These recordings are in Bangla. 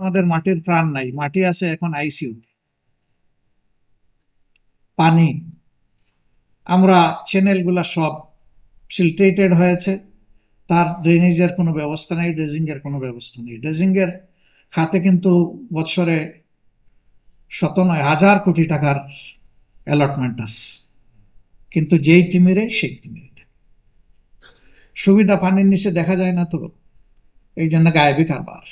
আমাদের মাটির প্রাণ নাই, মাটি আছে এখন আইসিইউ, পানি। আমরা চ্যানেলগুলা সব সিলটেটেড হয়েছে, তার ড্রেনেজের কোনো ব্যবস্থা নেই, ড্রেজিং এর কোনো ব্যবস্থা নেই। ড্রেজিং এর খাতে কিন্তু বছরে শত নয় হাজার কোটি টাকার অ্যালটমেন্ট আছে, কিন্তু যেই তিমিরে সেই তিমিরে সুবিধা পানির নিচে দেখা যায় না তো, এই জন্য গায়েবী কারবার,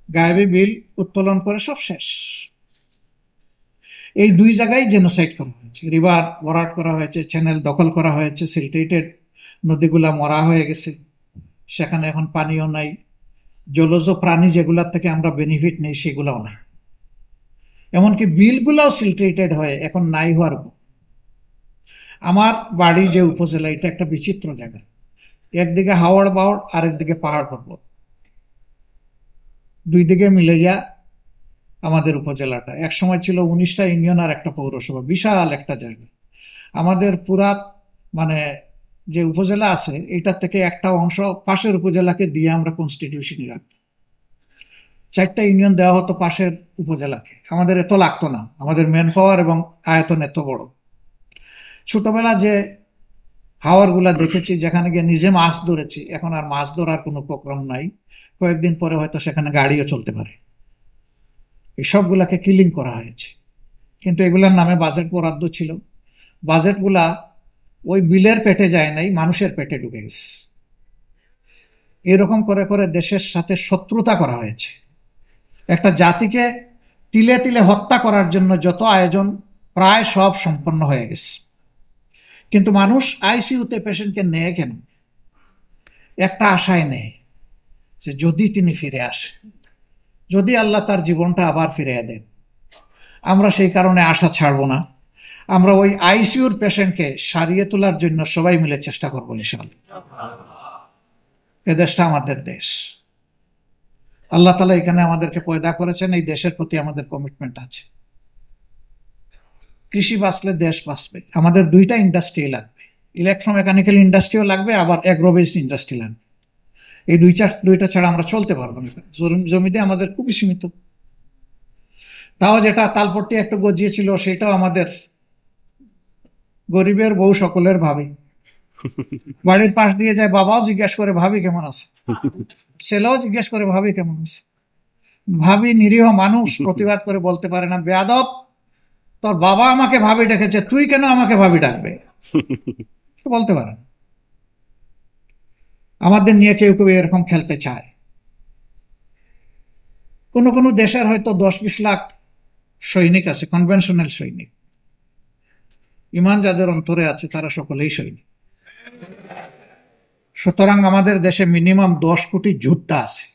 গায়েবী বিল উত্তোলন করে সব শেষ। এই দুই জায়গায় জেনোসাইড করা হয়েছে, রিভার ভরাট করা হয়েছে, চ্যানেল দখল করা হয়েছে, সিলটেটেড নদীগুলা মরা হয়ে গেছে, সেখানে এখন পানিও নাই। জলজ প্রাণী যেগুলার থেকে আমরা বেনিফিট নেই সেগুলাও নাই। এমনকি বিলগুলাও সিলটেটেড হয়ে এখন নাই হওয়ার। আমার বাড়ি যে উপজেলা, এটা একটা বিচিত্র জায়গা, একদিকে হাওড় বাওড়, আরেকদিকে পাহাড় পর্বত, দুই দিকে মিলে যা আমাদের উপজেলাটা। এক সময় ছিল 19টা ইউনিয়ন আর একটা পৌরসভা, বিশাল একটা জায়গা। আমাদের পুরা মানে যে উপজেলা আছে এটার থেকে একটা অংশ পাশের উপজেলাকে দিয়ে আমরা কনস্টিটিউশনই রাখতাম। 4টা ইউনিয়ন দেওয়া হতো পাশের উপজেলাকে, আমাদের এত লাগতো না, আমাদের ম্যান পাওয়ার এবং আয়তন এত বড়। ছোটবেলা যে হাওয়ার গুলা দেখেছি, যেখানে গিয়ে নিজে মাছ ধরেছি, এখন আর মাছ ধরার কোনো প্রোগ্রাম নাই। কয়েকদিন পরে হয়তো সেখানে গাড়িও চলতে পারে। এই সবগুলাকে কিলিং করা হয়েছে, কিন্তু এগুলার নামে বাজেট বরাদ্দ ছিল। বাজেটগুলা ওই বিলের পেটে যায় নাই, মানুষের পেটে ঢুকে গেছে। এরকম করে করে দেশের সাথে শত্রুতা করা হয়েছে। একটা জাতিকে তিলে তিলে হত্যা করার জন্য যত আয়োজন প্রায় সব সম্পন্ন হয়ে গেছে। কিন্তু মানুষ আইসিইউতে পেশেন্টকে নেয় কেন? একটা আশায় নেয় যে যদি তিনি ফিরে আসে, যদি আল্লাহ তার জীবনটা আবার ফিরিয়ে দেন। আমরা সেই কারণে আশা ছাড়বো না। আমরা ওই আইসিইউর পেশেন্টকে সারিয়ে তোলার জন্য সবাই মিলে চেষ্টা করবো ইনশাআল্লাহ। এ দেশটা আমাদের দেশ, আল্লাহ তাআলা এখানে আমাদেরকে পয়দা করেছেন, এই দেশের প্রতি আমাদের কমিটমেন্ট আছে। কৃষি বাঁচলে দেশ বাঁচবে। আমাদের দুইটা ইন্ডাস্ট্রি লাগবে, ইলেকট্রোমেকানিক্যাল ইন্ডাস্ট্রিও লাগবে, আবার অ্যাগ্রো বেসড ইন্ডাস্ট্রি লাগবে। এই দুইটা ছাড়া আমরা চলতে পারবো না। জমিতে আমাদের খুবই সীমিত। তাও যেটা তালপট্টি একটু গজিয়েছিল সেটাও আমাদের গরিবের বউ সকলের ভাবি। বাড়ির পাশ দিয়ে যায়, বাবাও জিজ্ঞেস করে ভাবি কেমন আছে, ছেলেও জিজ্ঞেস করে ভাবি কেমন আছে। ভাবি নিরীহ মানুষ, প্রতিবাদ করে বলতে পারে না, বেয়াদব, তোর বাবা আমাকে ভাবি ডেকেছে, তুই কেন আমাকে ভাবি ডাকবে, বলতে পারে। আমাদের নিয়ে কেউ কেউ এরকম খেলতে চায়। কোন কোন দেশের হয়তো 10-20 লাখ সৈনিক আছে, কনভেনশনাল সৈনিক। ইমান যাদের অন্তরে আছে তারা সকলেই সৈনিক। সুতরাং আমাদের দেশে মিনিমাম 10 কোটি যোদ্ধা আছে।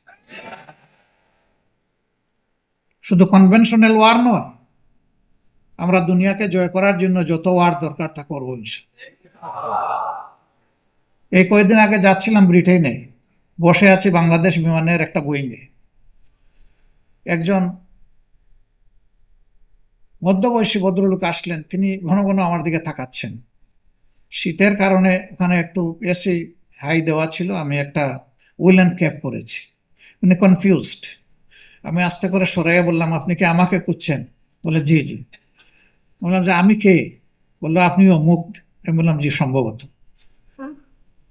শুধু কনভেনশনাল ওয়ার নয়, আমরা দুনিয়াকে জয় করার জন্য যত ওয়ার দরকার তা করবো ইনশাআল্লাহ। এই কয়েকদিন আগে যাচ্ছিলাম ব্রিটেনে, বসে আছি বাংলাদেশ বিমানের একটা বোয়িংয়ে। একজন মধ্যবয়সী ভদ্রলোক আসলেন, তিনি ঘন ঘন আমার দিকে তাকাচ্ছেন। শীতের কারণে ওখানে একটু এসি হাই দেওয়া ছিল, আমি একটা উলেন ক্যাপ পরেছি। উনি কনফিউজড। আমি আস্তে করে সরাইয়া বললাম, আপনি কি আমাকে খুঁজছেন? বলে জি জি। বললাম যে আমি কে? বললো আপনি অমুক। আমি বললাম জি সম্ভবত।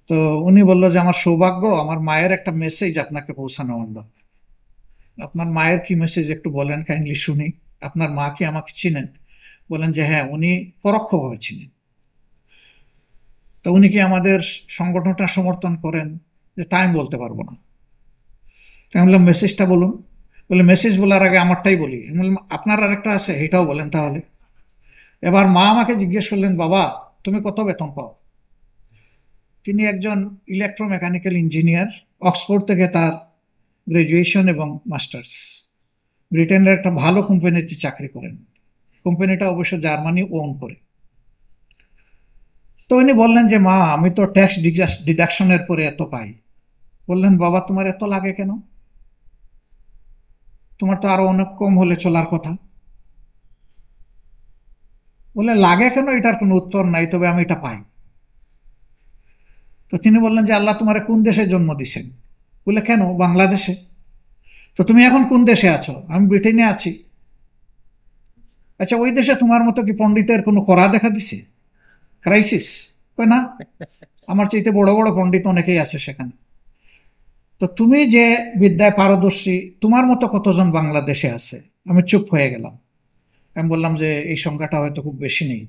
তো উনি বললো যে আমার সৌভাগ্য, আমার মায়ের একটা মেসেজ আপনাকে পৌঁছানো আমার দরকার। আপনার মায়ের কি মেসেজ একটু বলেন, কাইন্ডলি শুনি। আপনার মা কি আমাকে চিনেন? বলেন যে হ্যাঁ, উনি পরোক্ষভাবে চিনেন। তো উনি কি আমাদের সংগঠনটা সমর্থন করেন? যে তা আমি বলতে পারবো না। আমি বললাম মেসেজটা বলুন। বলে মেসেজ বলার আগে আমারটাই বলি। আমি বললাম আপনার আরেকটা আছে, এটাও বলেন তাহলে। এবার মা আমাকে জিজ্ঞেস করলেন, বাবা তুমি কত বেতন পাও? তিনি একজন ইলেকট্রোমেকানিক্যাল ইঞ্জিনিয়ার, অক্সফোর্ড থেকে তার গ্রাজুয়েশন এবং মাস্টার্স। ব্রিটেনের একটা ভালো কোম্পানিতে চাকরি করেন, কোম্পানিটা অবশ্য জার্মানি ওন করে। তো উনি বললেন যে মা আমি তো ট্যাক্স ডিডাকশনের পরে এত পাই। বললেন বাবা তোমার এত লাগে কেন? তোমার তো আরো অনেক কম হলে চলার কথা। বলে লাগে কেন এটার কোনো উত্তর নাই, তবে আমি এটা পাই। তো তিনি বললেন যে আল্লাহ তোমার কোন দেশে জন্ম দিছেন? বলে কেন বাংলাদেশে? তো তুমি এখন কোন দেশে আছো? আমি ব্রিটেনে আছি। আচ্ছা, ওই দেশে তোমার মতো কি পণ্ডিতের কোনো করা দেখা দিছে, ক্রাইসিস? না, আমার চাইতে বড় বড় পণ্ডিত অনেকেই আছে সেখানে। তো তুমি যে বিদ্যায় পারদর্শী, তোমার মতো কতজন বাংলাদেশে আছে? আমি চুপ হয়ে গেলাম। আমি বললাম যে এই সংখ্যাটা হয়তো খুব বেশি নেই।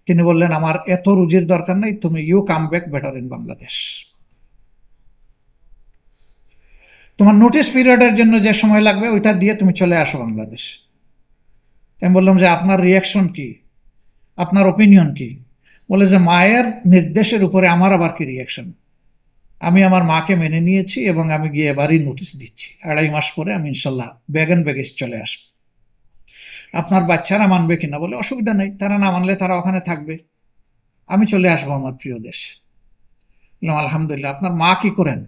তিনি বললেন, আমার এত রুজির দরকার নেই, তুমি you come back better in Bangladesh. তোমার নোটিস পিরিয়ডের জন্য যে সময় লাগবে ওইটা দিয়ে তুমি চলে আসো বাংলাদেশ। আমি বললাম যে আপনার রিয়াকশন কি, আপনার ওপিনিয়ন কি? বলে যে মায়ের নির্দেশের উপরে আমার আবার কি রিয়াকশন? আমি আমার মাকে মেনে নিয়েছি এবং আমি গিয়ে এবারই নোটিশ দিচ্ছি, 2.5 মাস পরে আমি ইনশাল্লাহ ব্যাগ এন্ড ব্যাগেজ চলে আসবো। আপনার বাচ্চারা মানবে কিনা? বলে অসুবিধা নেই, তারা না মানলে তারা ওখানে থাকবে, আমি চলে আসবো আমার প্রিয় দেশ। বললাম আলহামদুলিল্লাহ। আপনার মা কি করেন?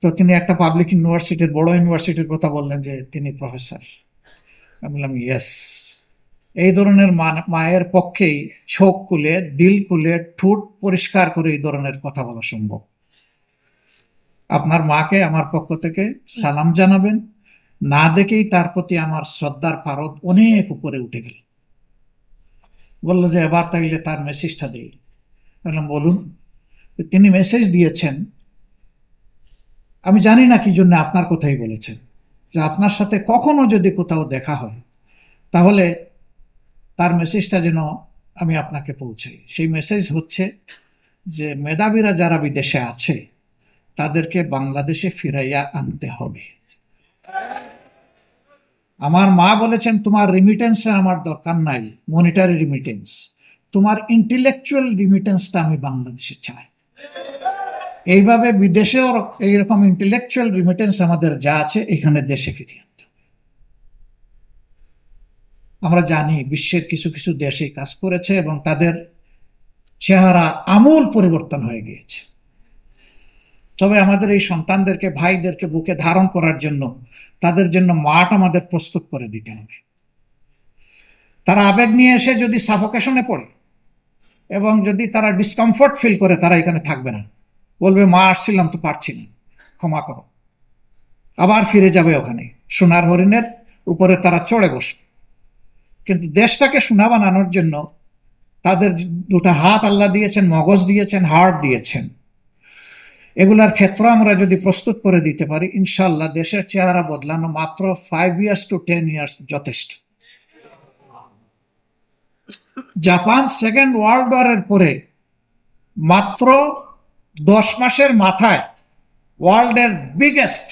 তো তিনি একটা পাবলিক ইউনিভার্সিটির, বড় ইউনিভার্সিটির কথা বললেন যে তিনি প্রফেসর। আমি বললাম ইয়েস। এই ধরনের মায়ের পক্ষেই চোখ খুলে, দিল খুলে, ঠোঁট পরিষ্কার করে এই ধরনের কথা বলা সম্ভব। আপনার মাকে আমার পক্ষ থেকে সালাম জানাবেন। না দেখেই তার প্রতি আমার শ্রদ্ধার পারদ অনেক উপরে উঠে গেল। বললো যে এবার তাইলে তার মেসেজটা দেই। বললাম বলুন। তিনি মেসেজ দিয়েছেন, আমি জানি না কি জন্য আপনার কথাই বলেছেন, যে আপনার সাথে কখনো যদি কোথাও দেখা হয় তাহলে তার মেসেজটা যেন আমি আপনাকে পৌঁছাই। সেই মেসেজ হচ্ছে যে মেধাবীরা যারা বিদেশে আছে তাদেরকে বাংলাদেশে ফিরাইয়া আনতে হবে। আমার মা বলেছেন, তোমার রিমিটেন্সের আমার দরকার নাই, মনিটারি রিমিটেন্স, তোমার ইন্টেলেকচুয়াল রিমিটেন্সটা আমি বাংলাদেশে চাই। এইভাবে বিদেশেও এইরকম ইন্টেলেকচুয়াল রিমিটেন্স আমাদের যা আছে এখানে দেশে ফিরিয়ে আনতে হবে। আমরা জানি বিশ্বের কিছু কিছু দেশে কাজ করেছে এবং তাদের চেহারা আমূল পরিবর্তন হয়ে গিয়েছে। তবে আমাদের এই সন্তানদেরকে, ভাইদেরকে বুকে ধারণ করার জন্য তাদের জন্য মাঠ আমাদের প্রস্তুত করে দিতে হবে। তারা আবেগ নিয়ে এসে যদি সাফোকেশনে পড়ে এবং যদি তারা ডিসকমফোর্ট ফিল করে, তারা এখানে থাকবে না, বলবে মা আসছিলাম তো পারছি না, ক্ষমা করো, আবার ফিরে যাবে ওখানে সোনার হরিণের উপরে তারা চড়ে বসবে। কিন্তু দেশটাকে সোনা বানানোর জন্য তাদের দুটো হাত আল্লাহ দিয়েছেন, মগজ দিয়েছেন, হার্ট দিয়েছেন। এগুলার ক্ষেত্র আমরা যদি প্রস্তুত করে দিতে পারি, ইনশাল্লাহ দেশের চেহারা বদলানো মাত্র 5 years to 10 years যথেষ্ট। জাপান সেকেন্ড ওয়ার্ল্ড ওয়ারের পরে মাত্র 10 মাসের মাথায় ওয়ার্ল্ডের বিগেস্ট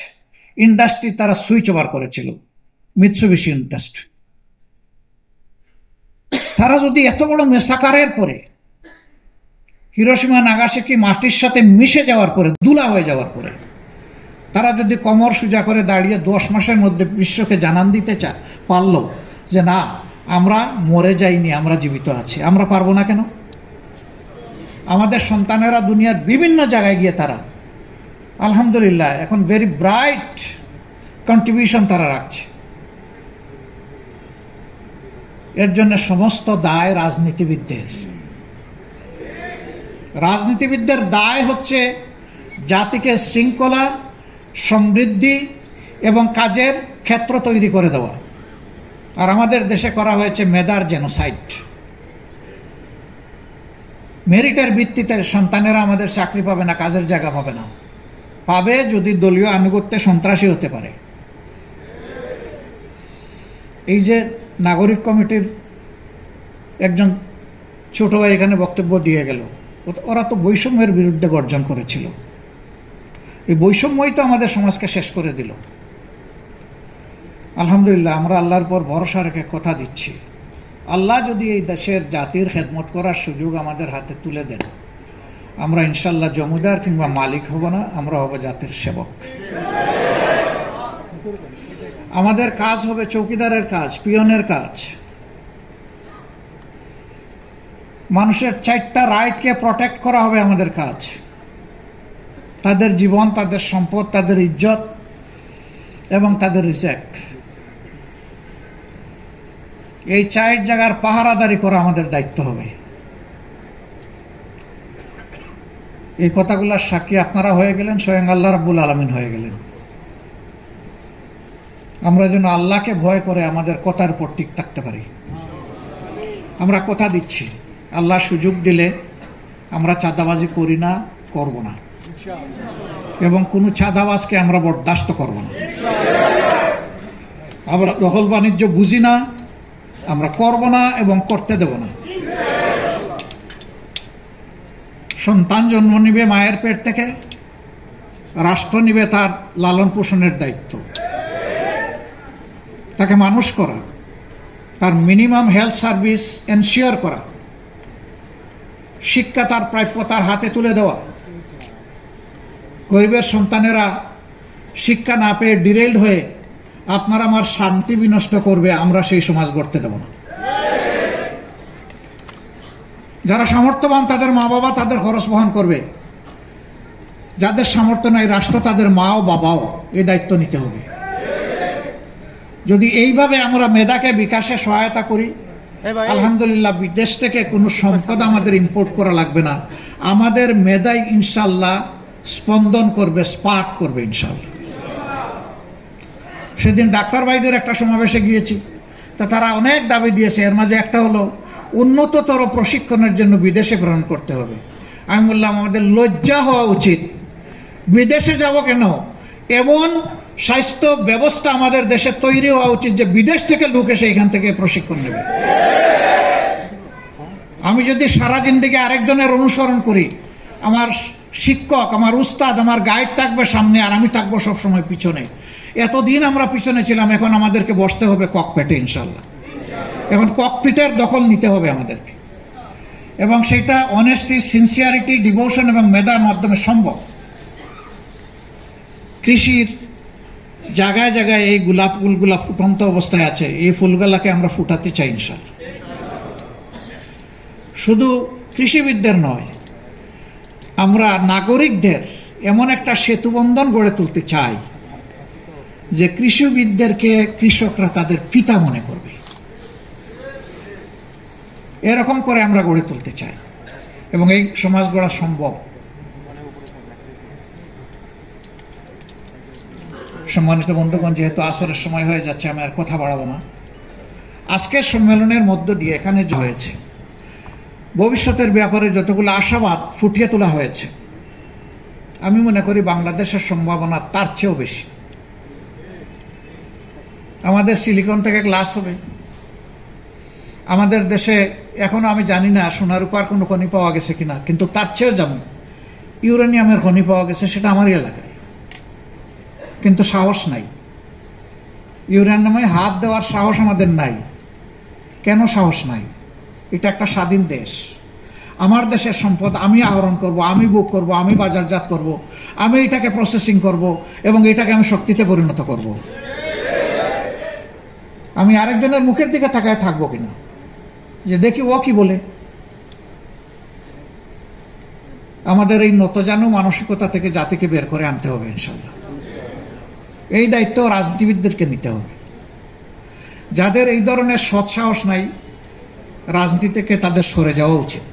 ইন্ডাস্ট্রি তারা সুইচ ওভার করেছিল, মিৎসুবিশি ইন্ডাস্ট্রি। তারা যদি এত বড় মেসাকারের পরে, হিরোশিমা নাগাসাকি মাটির সাথে মিশে যাওয়ার পরে, দুলা হয়ে যাওয়ার পরে, তারা যদি কমর সোজা করে দাঁড়িয়ে 10 মাসের মধ্যে বিশ্বকে জানান দিতে পারলো যে না, আমরা মরে যাইনি, আমরা জীবিত আছি, আমরা পারবো না কেন? আমাদের সন্তানেরা দুনিয়ার বিভিন্ন জায়গায় গিয়ে তারা আলহামদুলিল্লাহ এখন ভেরি ব্রাইট কন্ট্রিবিউশন তারা রাখছে। এর জন্য সমস্ত দায় রাজনীতিবিদদের। রাজনীতিবিদদের দায় হচ্ছে জাতিকে শৃঙ্খলা, সমৃদ্ধি এবং কাজের ক্ষেত্র তৈরি করে দেওয়া। আর আমাদের দেশে করা হয়েছে মেধার জেনোসাইড। মেরিটের ভিত্তিতে সন্তানেরা আমাদের চাকরি পাবে না, কাজের জায়গা পাবে না। পাবে যদি দলীয় আনুগত্যে সন্ত্রাসী হতে পারে। এই যে নাগরিক কমিটির একজন ছোট ভাই এখানে বক্তব্য দিয়ে গেল, ওরা তো বৈষম্যের বিরুদ্ধে গর্জন করেছিল। এই বৈষম্যই তো আমাদের সমাজকে শেষ করে দিল। আলহামদুলিল্লাহ, আমরা আল্লাহর পর ভরসা রেখে কথা দিচ্ছি, আল্লাহ যদি এই দেশের জাতির খেদমত করার সুযোগ আমাদের হাতে তুলে দেন, আমরা ইনশাল্লাহ জমিদার কিংবা মালিক হব না, আমরা হব জাতির সেবক। আমাদের কাজ হবে চৌকিদারের কাজ, পিয়নের কাজ। মানুষের 4টা রাইটকে প্রটেক্ট করা হবে আমাদের কাজ। তাদের জীবন, তাদের সম্পদ, তাদের ইজ্জত এবং তাদের রিজেক, এই 4 জায়গার পাহারাদারি করা আমাদের দায়িত্ব হবে। এই কথাগুলোর সাক্ষী আপনারা হয়ে গেলেন, স্বয়ং আল্লাহ রাব্বুল আলামিন হয়ে গেলেন। আমরা যেন আল্লাহকে ভয় করে আমাদের কথার উপর ঠিক থাকতে পারি। আমরা কথা দিচ্ছি, আল্লাহ সুযোগ দিলে আমরা চাঁদাবাজি করি না, করব না, এবং কোনো চাঁদাবাজকে আমরা বরদাস্ত করব না। আমরা দখল বাণিজ্য বুঝি না, আমরা করব না এবং করতে দেব না। সন্তান জন্ম নিবে মায়ের পেট থেকে, রাষ্ট্র নিবে তার লালন পোষণের দায়িত্ব, তাকে মানুষ করা, তার মিনিমাম হেলথ সার্ভিস এনশিওর করা, শিক্ষা তার প্রাপ্য তার হাতে তুলে দেওয়া। গরিবের সন্তানেরা শিক্ষা না পেয়ে ডিরেইলড হয়ে আপনার আমার শান্তি বিনষ্ট করবে, আমরা সেই সমাজ গড়তে দেব না। যারা সামর্থ্যবান তাদের মা বাবা তাদের খরচ বহন করবে, যাদের সামর্থ্য নাই রাষ্ট্র তাদের মা ও বাবাও এই দায়িত্ব নিতে হবে। যদি এইভাবে আমরা মেধাকে বিকাশে সহায়তা করি, আলহামদুলিল্লাহ বিদেশ থেকে কোনো সম্পদ আমাদের ইম্পোর্ট করা লাগবে না। আমাদের মেধাই ইনশাল্লাহ স্পন্দন করবে, স্পার্ক করবে ইনশাল্লাহ। সেদিন ডাক্তার ভাইদের একটা সমাবেশে গিয়েছি, তা তারা অনেক দাবি দিয়েছে। এর মাঝে একটা হলো উন্নততর প্রশিক্ষণের জন্য বিদেশে প্রেরণ করতে হবে। আমি বললাম আমাদের লজ্জা হওয়া উচিত, বিদেশে যাব কেন? এমন স্বাস্থ্য ব্যবস্থা আমাদের দেশে তৈরি হওয়া উচিত যে বিদেশ থেকে লোক এসে এখান থেকে প্রশিক্ষণ নেবে। আমি যদি সারা জিন্দেগি আরেকজনের অনুসরণ করি, আমার শিক্ষক, আমার উস্তাদ, আমার গাইড থাকবে সামনে আর আমি থাকবো সবসময় পিছনে। এতদিন আমরা পিছনে ছিলাম, এখন আমাদেরকে বসতে হবে ককপিটে ইনশাল্লাহ। এখন ককপিটের দখল নিতে হবে আমাদেরকে, এবং সেটা অনেস্টি, সিনসিয়ারিটি, ডিভোশন এবং মেধার মাধ্যমে সম্ভব। কৃষির জায়গায় জায়গায় এই গোলাপ ফুলগুলা ফুটন্ত অবস্থায় আছে, এই ফুলগুলাকে আমরা ফুটাতে চাই ইনশাল্লাহ। শুধু কৃষিবিদদের নয়, আমরা নাগরিকদের এমন একটা সেতুবন্ধন গড়ে তুলতে চাই যে কৃষিবিদদেরকে কৃষকরা তাদের পিতা মনে করবে। এরকম করে আমরা গড়ে তুলতে চাই, এবং এই সমাজ গড়া সম্ভব। সম্মানিত বন্ধুগণ, যেহেতু আসরের সময় হয়ে যাচ্ছে, আমি আর কথা বাড়াবো না। আজকের সম্মেলনের মধ্য দিয়ে এখানে হয়েছে ভবিষ্যতের ব্যাপারে যতগুলো আশাবাদ ফুটিয়ে তোলা হয়েছে, আমি মনে করি বাংলাদেশের সম্ভাবনা তার চেয়েও বেশি। আমাদের সিলিকন থেকে গ্লাস হবে, আমাদের দেশে এখনো আমি জানি না সোনা রূপার কোনো খনি পাওয়া গেছে কিনা, কিন্তু তার চেয়েও যেমন ইউরেনিয়ামের খনি পাওয়া গেছে, সেটা আমারই এলাকায়, কিন্তু সাহস নাই। ইউরেনিয়ামে হাত দেওয়ার সাহস আমাদের নাই। কেন সাহস নাই? এটা একটা স্বাধীন দেশ। আমার দেশের সম্পদ আমি আহরণ করব, আমি বুক করব, আমি বাজারজাত করব, আমি এটাকে প্রসেসিং করব, এবং এটাকে আমি শক্তিতে পরিণত করব। আমি আরেকজনের মুখের দিকে তাকায় থাকবো কিনা যে দেখি ও কি বলে। আমাদের এই নতজানু মানসিকতা থেকে জাতিকে বের করে আনতে হবে ইনশাল্লাহ। এই দায়িত্ব রাজনীতিবিদদেরকে নিতে হবে। যাদের এই ধরনের সৎসাহস নাই, রাজনীতি থেকে তাদের সরে যাওয়া উচিত।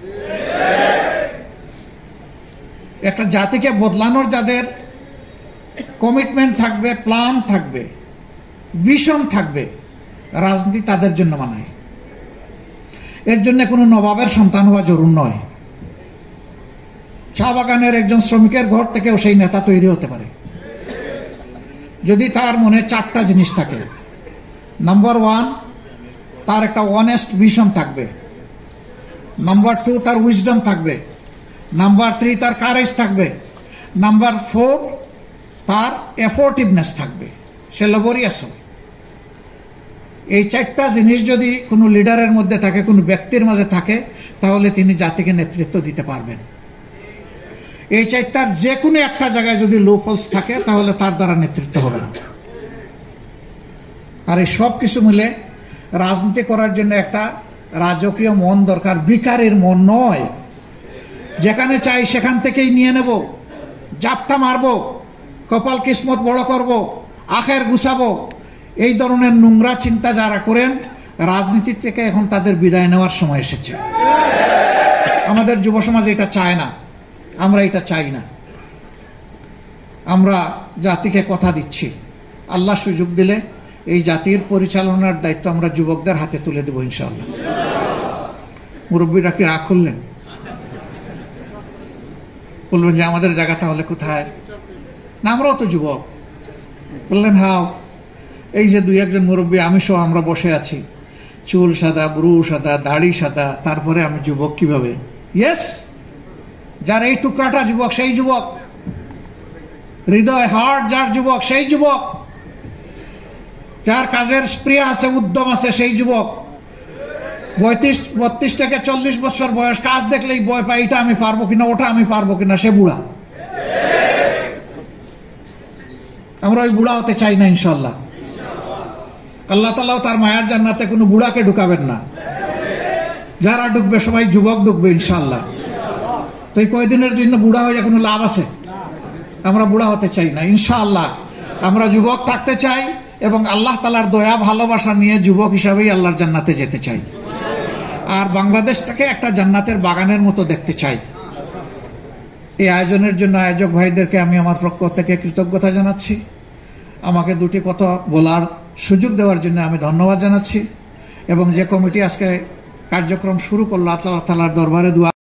একটা জাতিকে বদলানোর যাদের কমিটমেন্ট থাকবে, প্ল্যান থাকবে, ভিশন থাকবে, রাজনীতি তাদের জন্য মানায়। এর জন্য কোনো নবাবের সন্তান হওয়া জরুরি নয়। চা বাগানের একজন শ্রমিকের ঘর থেকেও সেই নেতা তৈরি হতে পারে, যদি তার মনে চারটা জিনিস থাকে। নাম্বার 1, তার একটা অনেস্ট ভিশন থাকবে। নাম্বার 2, তার উইজডম থাকবে। নাম্বার 3, তার কারেজ থাকবে। নাম্বার 4, তার এফোর্টিভনেস থাকবে, সে লেবরিয়াস হবে। এই চারটা জিনিস যদি কোনো লিডারের মধ্যে থাকে, কোনো ব্যক্তির মধ্যে থাকে, তাহলে তিনি জাতিকে নেতৃত্ব দিতে পারবেন। এই চারটার যে কোনো একটা জায়গায় যদি লুপহোলস থাকে, তাহলে তার দ্বারা নেতৃত্ব হবে না। আর এই সব কিছু মিলে রাজনীতি করার জন্য একটা রাজকীয় মন দরকার, বিকারের মন নয়। যেখানে চাই সেখান থেকেই নিয়ে নেব, জাপটা মারবো, কপাল কিসমত বড় করব, আখের গুছাবো, এই ধরনের নোংরা চিন্তা যারা করেন, রাজনীতি থেকে এখন তাদের বিদায় নেওয়ার সময় এসেছে। আমাদের যুব সমাজ এটা চায় না, আমরা এটা চাই না। আমরা জাতিকে কথা দিচ্ছি, আল্লাহ সুযোগ দিলে এই জাতির পরিচালনার দায়িত্ব আমরা যুবকদের হাতে তুলে দেব ইনশাআল্লাহ। মুরব্বীরা কি রাগ করলেন? বলবেন যে আমাদের জায়গা তাহলে কোথায়? না, আমরাও তো যুবক। বললেন হাও, এই যে দুই একজন মুরব্বী, আমি সহ আমরা বসে আছি, চুল সাদা, ব্রু সাদা, দাড়ি সাদা, তারপরে আমি যুবক কিভাবে? ইয়েস, যার এই টুকরাটা যুবক সেই যুবক, হৃদয় হার্ট যার যুবক সেই যুবক, যার কাজের স্প্রিয়া আছে, উদ্যম আছে সেই যুবক। 32 থেকে 40 বছর বয়স, কাজ দেখলেই ভয় পায়, এটা আমি পারবো কিনা, ওটা আমি পারবো কিনা, সে বুড়া। আমরা ওই বুড়া হতে চাই না ইনশাআল্লাহ। আল্লাহ তাআলাও তার মায়ার জান্নাতে কোনো বুড়াকে ঢুকাবেন না। যারা ঢুকবে সবাই যুবক ঢুকবে ইনশাআল্লাহ। তো এই কয়দিনের জন্য বুড়া হয়ে কোনো লাভ আছে? আমরা বুড়া হতে চাই না ইনশাআল্লাহ। আমরা যুবক থাকতে চাই এবং আল্লাহ তাআলার দয়া ভালোবাসা নিয়ে যুবক হিসাবেই আল্লাহর জান্নাতে যেতে চাই। আর বাংলাদেশটাকে একটা জান্নাতের বাগানের মতো দেখতে চাই। এই আয়োজনের জন্য আয়োজক ভাইদেরকে আমি আমার পক্ষ থেকে কৃতজ্ঞতা জানাচ্ছি। আমাকে দুটি কথা বলার সুযোগ দেওয়ার জন্য আমি ধন্যবাদ জানাচ্ছি। এবং যে কমিটি আজকে কার্যক্রম শুরু করলো, আল্লাহ তাআলার দরবারে দোয়া